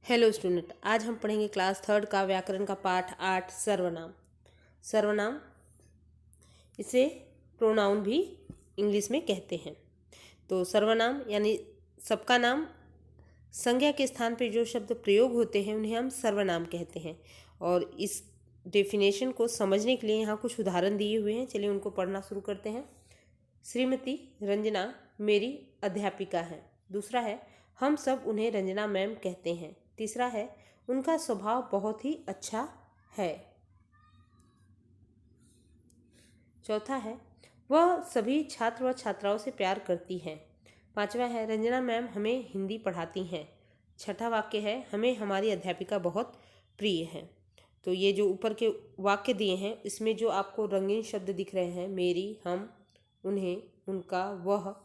Hello student, आज हम पढ़ेंगे क्लास थर्ड का व्याकरण का पाठ 8 सर्वनाम। सर्वनाम इसे प्रोनाउन भी इंग्लिश में कहते हैं। तो सर्वनाम यानी सबका नाम, संज्ञा के स्थान पे जो शब्द प्रयोग होते हैं उन्हें हम सर्वनाम कहते हैं। और इस डेफिनेशन को समझने के लिए यहाँ कुछ उदाहरण दिए हुए हैं, चलिए उनको पढ़ना शुरू करते हैं। श्रीमती रंजना मेरी अध्यापिका है। दूसरा है, हम सब उन्हें रंजना मैम कहते हैं। तीसरा है, उनका स्वभाव बहुत ही अच्छा है। चौथा है, वह सभी छात्र व छात्राओं से प्यार करती हैं। पांचवा है, रंजना मैम हमें हिंदी पढ़ाती हैं। छठा वाक्य है, हमें हमारी अध्यापिका बहुत प्रिय है। तो ये जो ऊपर के वाक्य दिए हैं इसमें जो आपको रंगीन शब्द दिख रहे हैं, मेरी, हम, उन्हें, उनका, वह,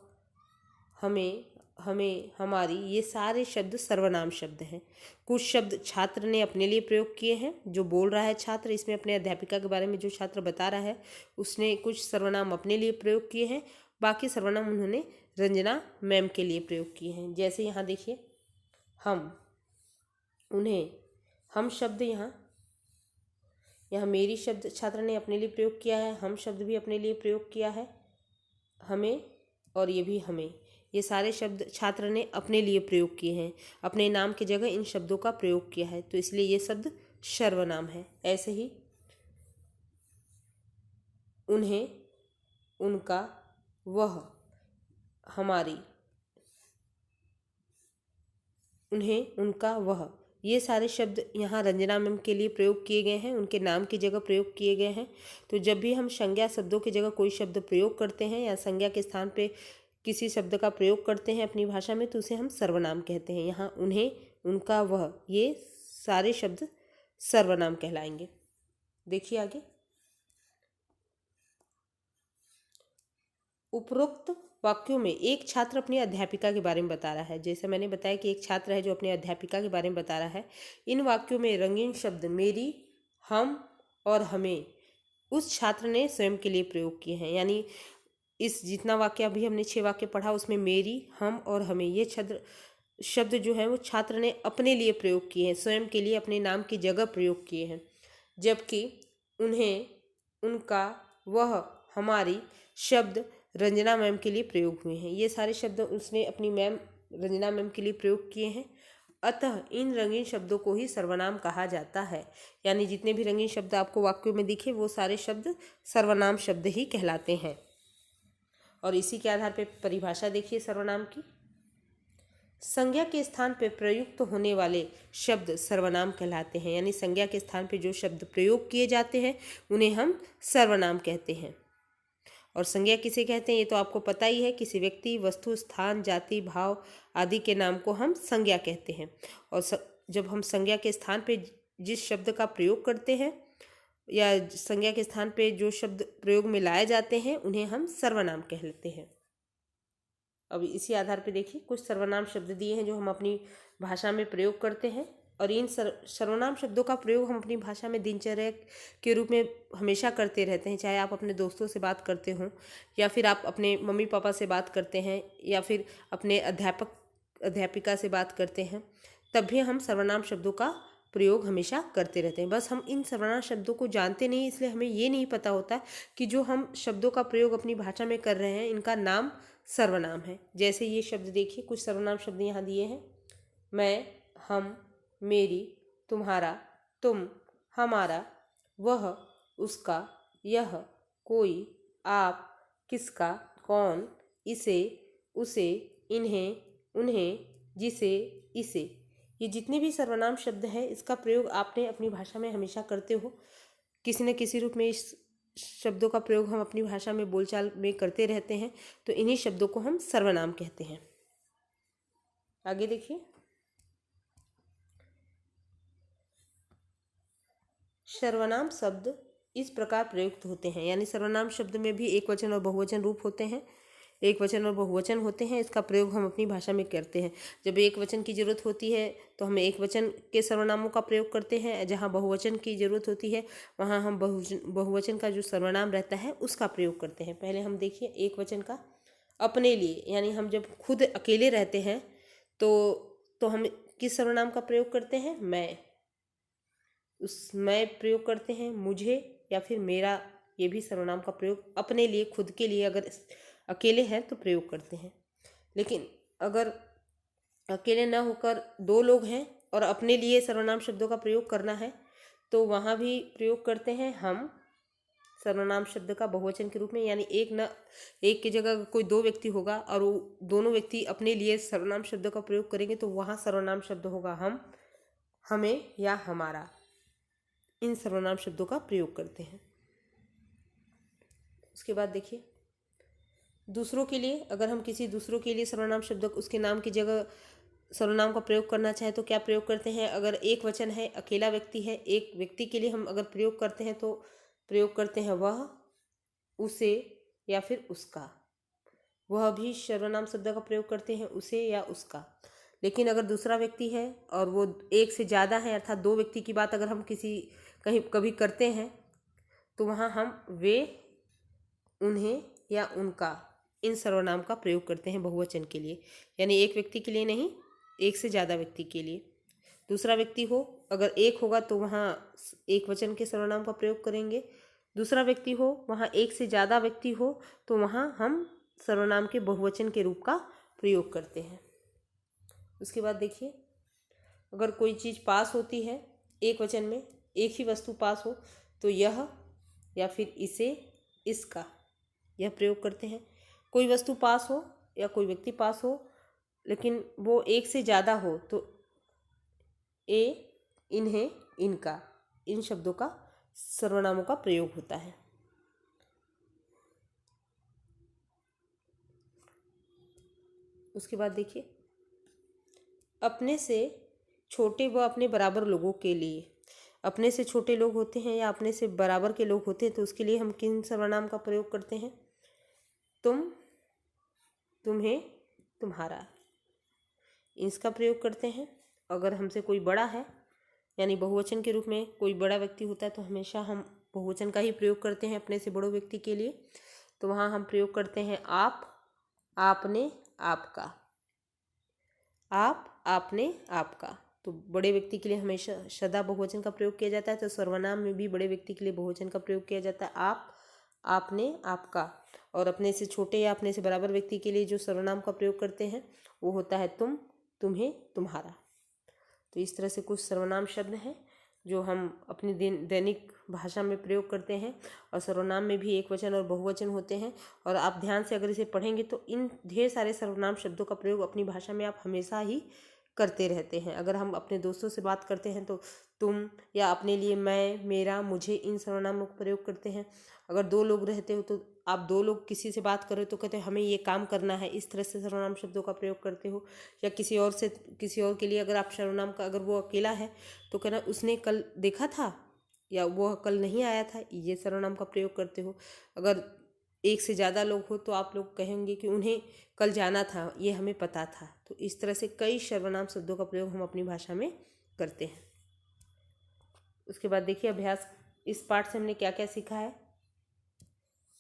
हमें, हमें, हमारी, ये सारे शब्द सर्वनाम शब्द हैं। कुछ शब्द छात्र ने अपने लिए प्रयोग किए हैं, जो बोल रहा है छात्र, इसमें अपने अध्यापिका के बारे में जो छात्र बता रहा है उसने कुछ सर्वनाम अपने लिए प्रयोग किए हैं। बाकी सर्वनाम उन्होंने रंजना मैम के लिए प्रयोग किए हैं। जैसे यहाँ देखिए, हम, उन्हें, हम शब्द यहाँ मेरी शब्द छात्र ने अपने लिए प्रयोग किया है, हम शब्द भी अपने लिए प्रयोग किया है, हमें और ये भी हमें, ये सारे शब्द छात्र ने अपने लिए प्रयोग किए हैं। अपने नाम की जगह इन शब्दों का प्रयोग किया है, तो इसलिए ये शब्द सर्वनाम है। ऐसे ही उन्हें, उनका, वह, हमारी, उन्हें, उनका, वह, ये सारे शब्द यहाँ रंजना मैम के लिए प्रयोग किए गए हैं, उनके नाम की जगह प्रयोग किए गए हैं। तो जब भी हम संज्ञा शब्दों की जगह कोई शब्द प्रयोग करते हैं या संज्ञा के स्थान पे किसी शब्द का प्रयोग करते हैं अपनी भाषा में, तो उसे हम सर्वनाम कहते हैं। यहाँ उन्हें, उनका, वह, ये सारे शब्द सर्वनाम कहलाएंगे। देखिए आगे, उपरोक्त वाक्यों में एक छात्र अपनी अध्यापिका के बारे में बता रहा है। जैसे मैंने बताया कि एक छात्र है जो अपने अध्यापिका के बारे में बता रहा है। इन वाक्यों में रंगीन शब्द मेरी, हम और हमें उस छात्र ने स्वयं के लिए प्रयोग किए हैं। यानी इस जितना वाक्य अभी हमने 6 वाक्य पढ़ा उसमें मेरी, हम और हमें ये शब्द जो है वो छात्र ने अपने लिए प्रयोग किए हैं, स्वयं के लिए अपने नाम की जगह प्रयोग किए हैं। जबकि उन्हें, उनका, वह, हमारी शब्द रंजना मैम के लिए प्रयोग हुए हैं। ये सारे शब्द उसने अपनी मैम रंजना मैम के लिए प्रयोग किए हैं। अतः इन रंगीन शब्दों को ही सर्वनाम कहा जाता है। यानी जितने भी रंगीन शब्द आपको वाक्यों में दिखे वो सारे शब्द सर्वनाम शब्द ही कहलाते हैं। और इसी के आधार पर परिभाषा देखिए सर्वनाम की। संज्ञा के स्थान पर प्रयुक्त होने वाले शब्द सर्वनाम कहलाते हैं। यानी संज्ञा के स्थान पर जो शब्द प्रयोग किए जाते हैं उन्हें हम सर्वनाम कहते हैं। और संज्ञा किसे कहते हैं ये तो आपको पता ही है, किसी व्यक्ति, वस्तु, स्थान, जाति, भाव आदि के नाम को हम संज्ञा कहते हैं। और जब हम संज्ञा के स्थान पे जिस शब्द का प्रयोग करते हैं या संज्ञा के स्थान पे जो शब्द प्रयोग में लाए जाते हैं उन्हें हम सर्वनाम कहते हैं। अब इसी आधार पे देखिए, कुछ सर्वनाम शब्द दिए हैं जो हम अपनी भाषा में प्रयोग करते हैं। और इन सर्वनाम शब्दों का प्रयोग हम अपनी भाषा में दिनचर्या के रूप में हमेशा करते रहते हैं। चाहे आप अपने दोस्तों से बात करते हों, या फिर आप अपने मम्मी पापा से बात करते हैं, या फिर अपने अध्यापिका से बात करते हैं, तब भी हम सर्वनाम शब्दों का प्रयोग हमेशा करते रहते हैं। बस हम इन सर्वनाम शब्दों को जानते नहीं, इसलिए हमें ये नहीं पता होता कि जो हम शब्दों का प्रयोग अपनी भाषा में कर रहे हैं इनका नाम सर्वनाम है। जैसे ये शब्द देखिए, कुछ सर्वनाम शब्द यहाँ दिए हैं, मैं, हम, मेरी, तुम्हारा, तुम, हमारा, वह, उसका, यह, कोई, आप, किसका, कौन, इसे, उसे, इन्हें, उन्हें, जिसे, इसे, ये जितने भी सर्वनाम शब्द हैं इसका प्रयोग आपने अपनी भाषा में हमेशा करते हो। किसी न किसी रूप में इस शब्दों का प्रयोग हम अपनी भाषा में बोलचाल में करते रहते हैं, तो इन्हीं शब्दों को हम सर्वनाम कहते हैं। आगे देखिए, सर्वनाम शब्द इस प्रकार प्रयुक्त होते हैं। यानी सर्वनाम शब्द में भी एक वचन और बहुवचन रूप होते हैं, एक वचन और बहुवचन होते हैं। इसका प्रयोग हम अपनी भाषा में करते हैं। जब एक वचन की जरूरत होती है तो हम एक वचन के सर्वनामों का प्रयोग करते हैं, जहाँ बहुवचन की जरूरत होती है वहाँ हम बहुवचन का जो सर्वनाम रहता है उसका प्रयोग करते हैं। पहले हम देखिए एक वचन का अपने लिए, यानी हम जब खुद अकेले रहते हैं तो हम किस सर्वनाम का प्रयोग करते हैं? मैं। उस मैं प्रयोग करते हैं मुझे या फिर मेरा, ये भी सर्वनाम का प्रयोग अपने लिए, खुद के लिए अगर अकेले हैं तो प्रयोग करते हैं। लेकिन अगर अकेले ना होकर दो लोग हैं और अपने लिए सर्वनाम शब्दों का प्रयोग करना है तो वहाँ भी प्रयोग करते हैं हम सर्वनाम शब्द का बहुवचन के रूप में। यानी एक की जगह अगर कोई दो व्यक्ति होगा और वो दोनों व्यक्ति अपने लिए सर्वनाम शब्द का प्रयोग करेंगे तो वहाँ सर्वनाम शब्द होगा हम, हमें या हमारा। इन सर्वनाम शब्दों का प्रयोग करते हैं। उसके बाद देखिए, दूसरों के लिए, अगर हम किसी दूसरों के लिए सर्वनाम शब्द उसके नाम की जगह सर्वनाम का प्रयोग करना चाहे तो क्या प्रयोग करते हैं? अगर एक वचन है, अकेला व्यक्ति है, एक व्यक्ति के लिए हम अगर प्रयोग करते हैं तो प्रयोग करते हैं वह, उसे या फिर उसका। वह भी सर्वनाम शब्द का प्रयोग करते हैं, उसे या उसका। लेकिन अगर दूसरा व्यक्ति है और वो एक से ज़्यादा है, अर्थात दो व्यक्ति की बात अगर हम कभी करते हैं तो वहाँ हम वे, उन्हें या उनका, इन सर्वनाम का प्रयोग करते हैं बहुवचन के लिए। यानी एक व्यक्ति के लिए नहीं, एक से ज़्यादा व्यक्ति के लिए। दूसरा व्यक्ति हो, अगर एक होगा तो वहाँ एक वचन के सर्वनाम का प्रयोग करेंगे। दूसरा व्यक्ति हो, वहाँ एक से ज़्यादा व्यक्ति हो तो वहाँ हम सर्वनाम के बहुवचन के रूप का प्रयोग करते हैं। उसके बाद देखिए, अगर कोई चीज़ पास होती है एक वचन में, एक ही वस्तु पास हो तो यह या फिर इसे, इसका, यह प्रयोग करते हैं। कोई वस्तु पास हो या कोई व्यक्ति पास हो लेकिन वो एक से ज़्यादा हो तो ए, इन्हें, इनका, इन शब्दों का सर्वनामों का प्रयोग होता है। उसके बाद देखिए, अपने से छोटे व अपने बराबर लोगों के लिए, अपने से छोटे लोग होते हैं या अपने से बराबर के लोग होते हैं तो उसके लिए हम किन सर्वनाम का प्रयोग करते हैं? तुम, तुम्हें, तुम्हारा, इसका प्रयोग करते हैं। अगर हमसे कोई बड़ा है, यानी बहुवचन के रूप में कोई बड़ा व्यक्ति होता है तो हमेशा हम बहुवचन का ही प्रयोग करते हैं अपने से बड़े व्यक्ति के लिए। तो वहाँ हम प्रयोग करते हैं आप, आपने, आपका। आप, आपने, आपका। तो बड़े व्यक्ति के लिए हमेशा सदा बहुवचन का प्रयोग किया जाता है, तो सर्वनाम में भी बड़े व्यक्ति के लिए बहुवचन का प्रयोग किया जाता है आप, आपने, आपका। और अपने से छोटे या अपने से बराबर व्यक्ति के लिए जो सर्वनाम का प्रयोग करते हैं वो होता है तुम, तुम्हें, तुम्हारा। तो इस तरह से कुछ सर्वनाम शब्द हैं जो हम अपनी दैनिक भाषा में प्रयोग करते हैं। और सर्वनाम में भी एक वचन और बहुवचन होते हैं। और आप ध्यान से अगर इसे पढ़ेंगे तो इन ढेर सारे सर्वनाम शब्दों का प्रयोग अपनी भाषा में आप हमेशा ही करते रहते हैं। अगर हम अपने दोस्तों से बात करते हैं तो तुम, या अपने लिए मैं, मेरा, मुझे, इन सर्वनामों का प्रयोग करते हैं। अगर दो लोग रहते हो तो आप दो लोग किसी से बात करो तो कहते हो हमें ये काम करना है, इस तरह से सर्वनाम शब्दों का प्रयोग करते हो। या किसी और के लिए अगर आप सर्वनाम का, अगर वो अकेला है तो कहना उसने कल देखा था या वो कल नहीं आया था, ये सर्वनाम का प्रयोग करते हो। अगर एक से ज़्यादा लोग हो तो आप लोग कहेंगे कि उन्हें कल जाना था, ये हमें पता था। तो इस तरह से कई सर्वनाम शब्दों का प्रयोग हम अपनी भाषा में करते हैं। उसके बाद देखिए अभ्यास, इस पाठ से हमने क्या क्या सीखा है।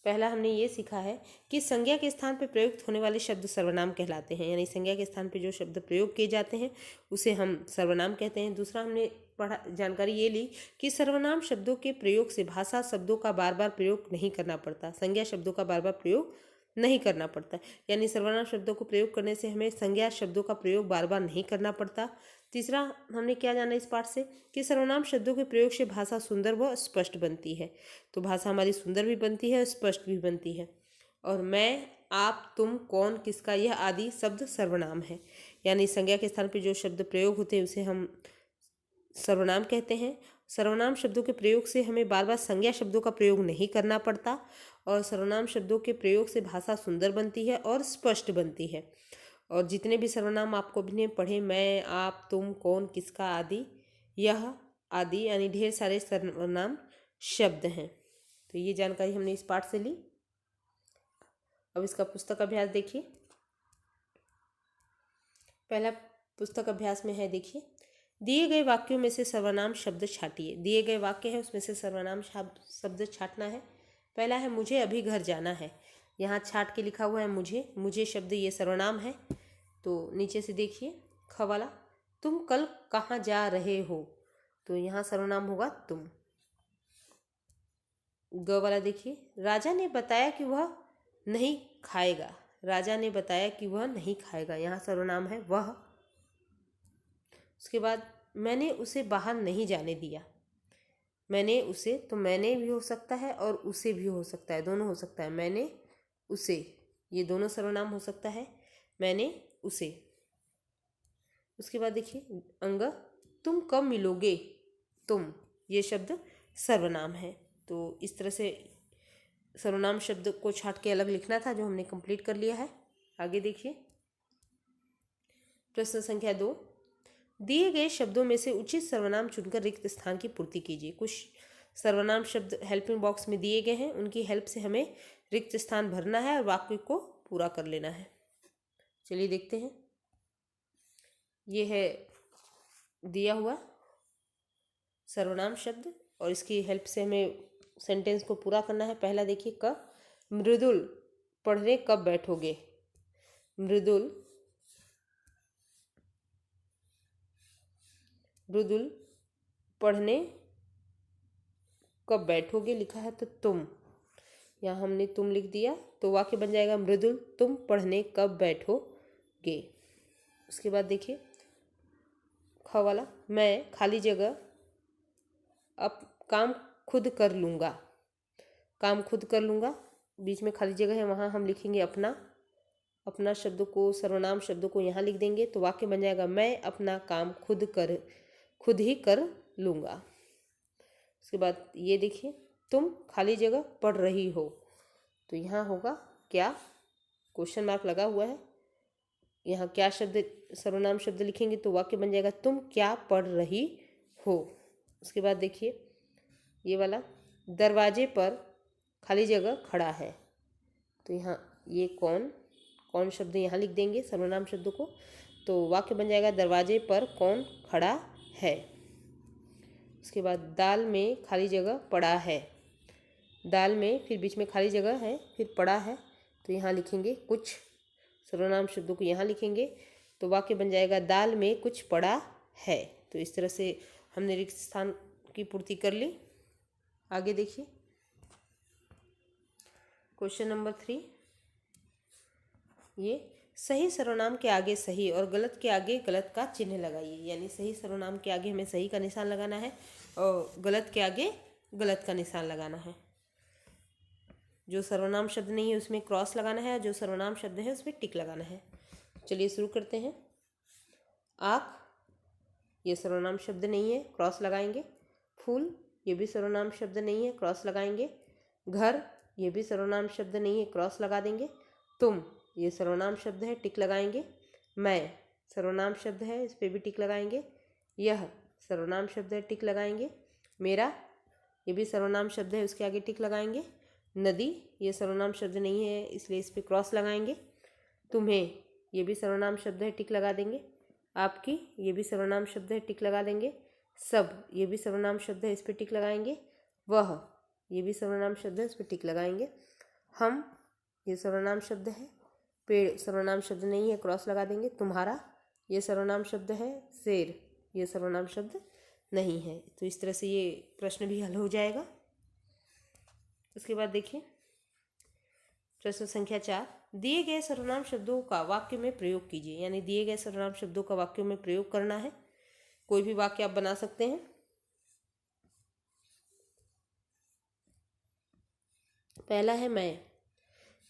पहला हमने ये सीखा है कि संज्ञा के स्थान पर प्रयुक्त होने वाले शब्द सर्वनाम कहलाते हैं। यानी संज्ञा के स्थान पर जो शब्द प्रयोग किए जाते हैं उसे हम सर्वनाम कहते हैं। दूसरा हमने जानकारी ये ली कि सर्वनाम शब्दों के प्रयोग से भाषा शब्दों का बार बार प्रयोग नहीं करना पड़ता, संज्ञा शब्दों का बार बार प्रयोग नहीं करना पड़ता। यानी सर्वनाम शब्दों को प्रयोग करने से हमें संज्ञा शब्दों का प्रयोग बार बार नहीं करना पड़ता। तीसरा हमने क्या जाना इस पाठ से कि सर्वनाम शब्दों के प्रयोग से भाषा सुंदर व स्पष्ट बनती है। तो भाषा हमारी सुंदर भी बनती है, स्पष्ट भी बनती है। और मैं, आप, तुम, कौन, किसका, यह आदि शब्द सर्वनाम है। यानी संज्ञा के स्थान पर जो शब्द प्रयोग होते हैं उसे हम सर्वनाम कहते हैं। सर्वनाम शब्दों के प्रयोग से हमें बार बार संज्ञा शब्दों का प्रयोग नहीं करना पड़ता। और सर्वनाम शब्दों के प्रयोग से भाषा सुंदर बनती है और स्पष्ट बनती है। और जितने भी सर्वनाम आपको भी पढ़े, मैं, आप, तुम, कौन, किसका आदि, यह आदि, यानी ढेर सारे सर्वनाम शब्द हैं। तो ये जानकारी हमने इस पाठ से ली। अब इसका पुस्तक अभ्यास देखिए। पहला पुस्तक अभ्यास में है, देखिए, दिए गए वाक्यों में से सर्वनाम शब्द छाटिए। दिए गए वाक्य है उसमें से सर्वनाम शब्द छाटना है। पहला है मुझे अभी घर जाना है। यहाँ छाट के लिखा हुआ है मुझे, मुझे शब्द ये सर्वनाम है। तो नीचे से देखिए ख वाला, तुम कल कहाँ जा रहे हो, तो यहाँ सर्वनाम होगा तुम। ग वाला देखिए, राजा ने बताया कि वह नहीं खाएगा। राजा ने बताया कि वह नहीं खाएगा, यहाँ सर्वनाम है वह। उसके बाद मैंने उसे बाहर नहीं जाने दिया। मैंने उसे, तो मैंने भी हो सकता है और उसे भी हो सकता है, दोनों हो सकता है। मैंने उसे, ये दोनों सर्वनाम हो सकता है, मैंने उसे। उसके बाद देखिए अंग, तुम कब मिलोगे। तुम, ये शब्द सर्वनाम है। तो इस तरह से सर्वनाम शब्द को छांट के अलग लिखना था, जो हमने कंप्लीट कर लिया है। आगे देखिए प्रश्न संख्या 2, दिए गए शब्दों में से उचित सर्वनाम चुनकर रिक्त स्थान की पूर्ति कीजिए। कुछ सर्वनाम शब्द हेल्पिंग बॉक्स में दिए गए हैं, उनकी हेल्प से हमें रिक्त स्थान भरना है और वाक्य को पूरा कर लेना है। चलिए देखते हैं। ये है दिया हुआ सर्वनाम शब्द और इसकी हेल्प से हमें सेंटेंस को पूरा करना है। पहला देखिए क, मृदुल पढ़ने कब बैठोगे। मृदुल, मृदुल पढ़ने कब बैठोगे लिखा है, तो तुम, यहाँ हमने तुम लिख दिया, तो वाक्य बन जाएगा मृदुल तुम पढ़ने कब बैठोगे। उसके बाद देखिए ख वाला, मैं खाली जगह अब काम खुद कर लूँगा। काम खुद कर लूँगा, बीच में खाली जगह है, वहाँ हम लिखेंगे अपना। अपना शब्द को, सर्वनाम शब्द को यहाँ लिख देंगे, तो वाक्य बन जाएगा मैं अपना काम खुद ही कर लूँगा। उसके बाद ये देखिए, तुम खाली जगह पढ़ रही हो, तो यहाँ होगा क्या, क्वेश्चन मार्क लगा हुआ है। यहाँ क्या शब्द, सर्वनाम शब्द लिखेंगे तो वाक्य बन जाएगा तुम क्या पढ़ रही हो। उसके बाद देखिए ये वाला, दरवाजे पर खाली जगह खड़ा है, तो यहाँ ये कौन शब्द यहाँ लिख देंगे सर्वनाम शब्द को, तो वाक्य बन जाएगा दरवाजे पर कौन खड़ा है। उसके बाद दाल में खाली जगह पड़ा है। दाल में फिर बीच में खाली जगह है, फिर पड़ा है, तो यहाँ लिखेंगे कुछ, सर्वनाम शब्दों को यहाँ लिखेंगे, तो वाक्य बन जाएगा दाल में कुछ पड़ा है। तो इस तरह से हमने रिक्त स्थान की पूर्ति कर ली। आगे देखिए क्वेश्चन नंबर 3, ये सही सर्वनाम के आगे सही और गलत के आगे गलत का चिन्ह लगाइए। यानी सही सर्वनाम के आगे हमें सही का निशान लगाना है और गलत के आगे गलत का निशान लगाना है। जो सर्वनाम शब्द नहीं है उसमें क्रॉस लगाना है, जो सर्वनाम शब्द है उसमें टिक लगाना है। चलिए शुरू करते हैं। आँख, ये सर्वनाम शब्द नहीं है, क्रॉस लगाएंगे। फूल, ये भी सर्वनाम शब्द नहीं है, क्रॉस लगाएंगे। घर, ये भी सर्वनाम शब्द नहीं है, क्रॉस लगा देंगे। तुम, ये सर्वनाम शब्द है, टिक लगाएंगे। मैं, सर्वनाम शब्द है, इस पर भी टिक लगाएंगे। यह सर्वनाम शब्द है, टिक लगाएंगे। मेरा, ये भी सर्वनाम शब्द है, उसके आगे टिक लगाएंगे। नदी, ये सर्वनाम शब्द नहीं है, इसलिए इस पर क्रॉस लगाएंगे। तुम्हें, ये भी सर्वनाम शब्द है, टिक लगा देंगे। आपकी, ये भी सर्वनाम शब्द है, टिक लगा देंगे। सब, ये भी सर्वनाम शब्द है, इस पर टिक लगाएंगे। वह, ये भी सर्वनाम शब्द है, इस पर टिक लगाएंगे। हम, ये सर्वनाम शब्द है। पेड़, सर्वनाम शब्द नहीं है, क्रॉस लगा देंगे। तुम्हारा, ये सर्वनाम शब्द है। शेर, ये सर्वनाम शब्द नहीं है। तो इस तरह से ये प्रश्न भी हल हो जाएगा। उसके बाद देखिए प्रश्न संख्या 4, दिए गए सर्वनाम शब्दों का वाक्य में प्रयोग कीजिए। यानी दिए गए सर्वनाम शब्दों का वाक्यों में प्रयोग करना है। कोई भी वाक्य आप बना सकते हैं। पहला है मैं,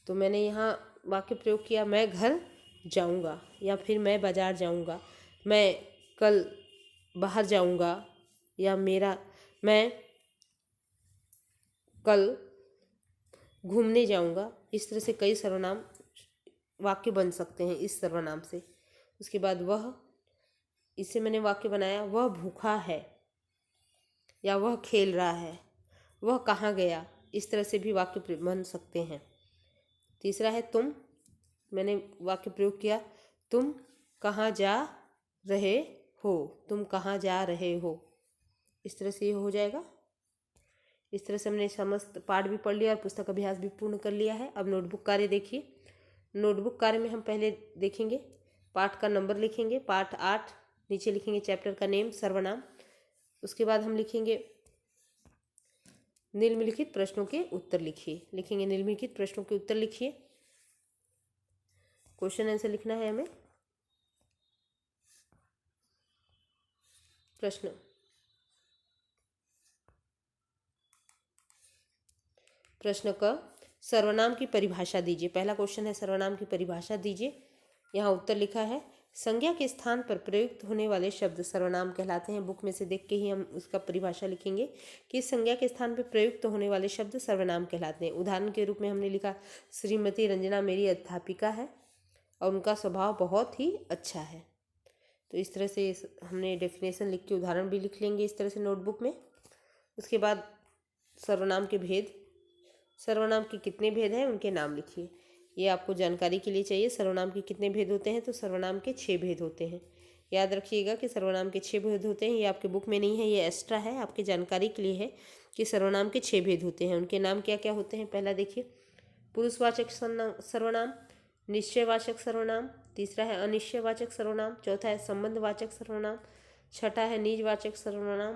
तो मैंने यहाँ वाक्य प्रयोग किया, मैं घर जाऊँगा, या फिर मैं बाज़ार जाऊँगा, मैं कल बाहर जाऊँगा, या मैं कल घूमने जाऊँगा। इस तरह से कई सर्वनाम वाक्य बन सकते हैं इस सर्वनाम से। उसके बाद वह, इससे मैंने वाक्य बनाया, वह भूखा है, या वह खेल रहा है। वह कहाँ गया, इस तरह से भी वाक्य बन सकते हैं। तीसरा है तुम, मैंने वाक्य प्रयोग किया, तुम कहाँ जा रहे हो, तुम कहाँ जा रहे हो। इस तरह से ये हो जाएगा। इस तरह से हमने समस्त पाठ भी पढ़ लिया और पुस्तक अभ्यास भी पूर्ण कर लिया है। अब नोटबुक कार्य देखिए। नोटबुक कार्य में हम पहले देखेंगे, पाठ का नंबर लिखेंगे। पाठ 8, नीचे लिखेंगे चैप्टर का नेम सर्वनाम। उसके बाद हम लिखेंगे निम्नलिखित प्रश्नों के उत्तर लिखिए। लिखेंगे निम्नलिखित प्रश्नों के उत्तर लिखिए। क्वेश्चन आंसर लिखना है हमें। प्रश्न, प्रश्न क, सर्वनाम की परिभाषा दीजिए। पहला क्वेश्चन है सर्वनाम की परिभाषा दीजिए। यहाँ उत्तर लिखा है संज्ञा के स्थान पर प्रयुक्त होने वाले शब्द सर्वनाम कहलाते हैं। बुक में से देख के ही हम उसका परिभाषा लिखेंगे कि संज्ञा के स्थान पर प्रयुक्त होने वाले शब्द सर्वनाम कहलाते हैं। उदाहरण के रूप में हमने लिखा श्रीमती रंजना मेरी अध्यापिका है और उनका स्वभाव बहुत ही अच्छा है। तो इस तरह से हमने डेफिनेशन लिख के उदाहरण भी लिख लेंगे इस तरह से नोटबुक में। उसके बाद सर्वनाम के भेद, सर्वनाम के कितने भेद हैं उनके नाम लिखिए। ये आपको जानकारी के लिए चाहिए। सर्वनाम के कितने भेद होते हैं, तो सर्वनाम के 6 भेद होते हैं। याद रखिएगा कि सर्वनाम के 6 भेद होते हैं। ये आपके बुक में नहीं है, ये एक्स्ट्रा है, आपके जानकारी के लिए है कि सर्वनाम के 6 भेद होते हैं। उनके नाम क्या क्या होते हैं। पहला देखिए पुरुषवाचक सर्वनाम, निश्चयवाचक सर्वनाम, तीसरा है अनिश्चयवाचक सर्वनाम, चौथा है संबंधवाचक सर्वनाम, छठा है निजवाचक सर्वनाम,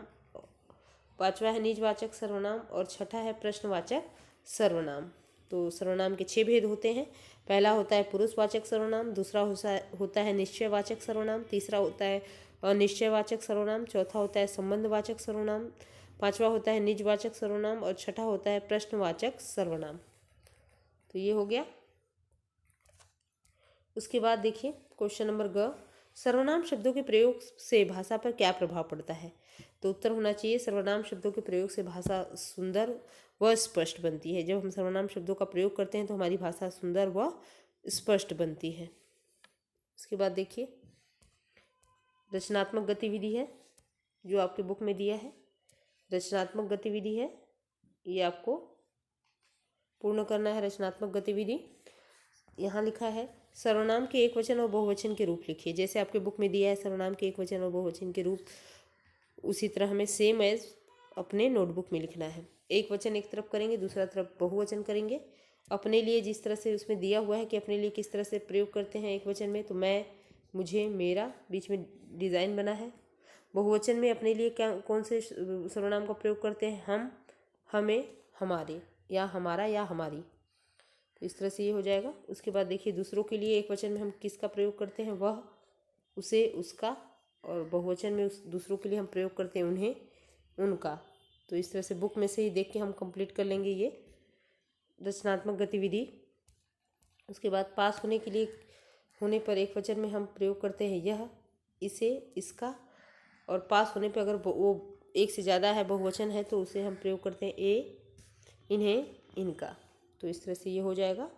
पांचवा है निजवाचक सर्वनाम और छठा है प्रश्नवाचक सर्वनाम। तो सर्वनाम के 6 भेद होते हैं। पहला होता है पुरुषवाचक सर्वनाम, दूसरा होता है निश्चयवाचक सर्वनाम, तीसरा होता है अनिश्चयवाचक सर्वनाम, चौथा होता है संबंधवाचक सर्वनाम, पांचवा होता है निजवाचक सर्वनाम और छठा होता है प्रश्नवाचक सर्वनाम। तो ये हो गया। उसके बाद देखिए क्वेश्चन नंबर ग, सर्वनाम शब्दों के प्रयोग से भाषा पर क्या प्रभाव पड़ता है। तो उत्तर होना चाहिए सर्वनाम शब्दों के प्रयोग से भाषा सुंदर व स्पष्ट बनती है। जब हम सर्वनाम शब्दों का प्रयोग करते हैं तो हमारी भाषा सुंदर व स्पष्ट बनती है। उसके बाद देखिए रचनात्मक गतिविधि है जो आपके बुक में दिया है। रचनात्मक गतिविधि है, ये आपको पूर्ण करना है। रचनात्मक गतिविधि यहाँ लिखा है सर्वनाम के एक वचन और बहुवचन के रूप लिखिए। जैसे आपके बुक में दिया है सर्वनाम के एक वचन और बहुवचन के रूप, उसी तरह हमें सेम एज अपने नोटबुक में लिखना है। एक वचन एक तरफ करेंगे, दूसरा तरफ बहुवचन करेंगे। अपने लिए जिस तरह से उसमें दिया हुआ है कि अपने लिए किस तरह से प्रयोग करते हैं एक वचन में, तो मैं, मुझे, मेरा, बीच में डिज़ाइन बना है। बहुवचन में अपने लिए क्या कौन से सर्वनाम का प्रयोग करते हैं, हम, हमें, हमारे, या हमारा या हमारी। तो इस तरह से ये हो जाएगा। उसके बाद देखिए दूसरों के लिए एक वचन में हम किसका प्रयोग करते हैं, वह, उसे, उसका, और बहुवचन में उस दूसरों के लिए हम प्रयोग करते हैं उन्हें, उनका। तो इस तरह से बुक में से ही देख के हम कंप्लीट कर लेंगे ये रचनात्मक गतिविधि। उसके बाद पास होने के लिए होने पर एक वचन में हम प्रयोग करते हैं यह, इसे, इसका, और पास होने पर अगर वो एक से ज़्यादा है, बहुवचन है, तो उसे हम प्रयोग करते हैं ए, इन्हें, इनका। तो इस तरह से ये हो जाएगा।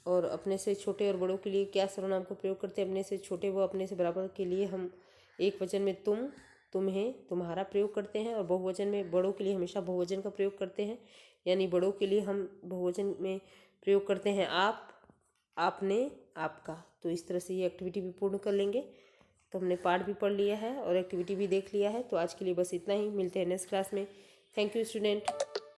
और अपने से छोटे और बड़ों के लिए क्या सर्वनाम का प्रयोग करते हैं, अपने से छोटे व अपने से बराबर के लिए हम एक वचन में तुम, तुम्हें, तुम्हारा प्रयोग करते हैं। और बहुवचन में बड़ों के लिए हमेशा बहुवचन का प्रयोग करते हैं। यानी बड़ों के लिए हम बहुवचन में प्रयोग करते हैं आप, आपने, आपका। तो इस तरह से ये एक्टिविटी भी पूर्ण कर लेंगे। तो हमने पाठ भी पढ़ लिया है और एक्टिविटी भी देख लिया है। तो आज के लिए बस इतना ही। मिलते हैं नेक्स्ट क्लास में। Thank you student.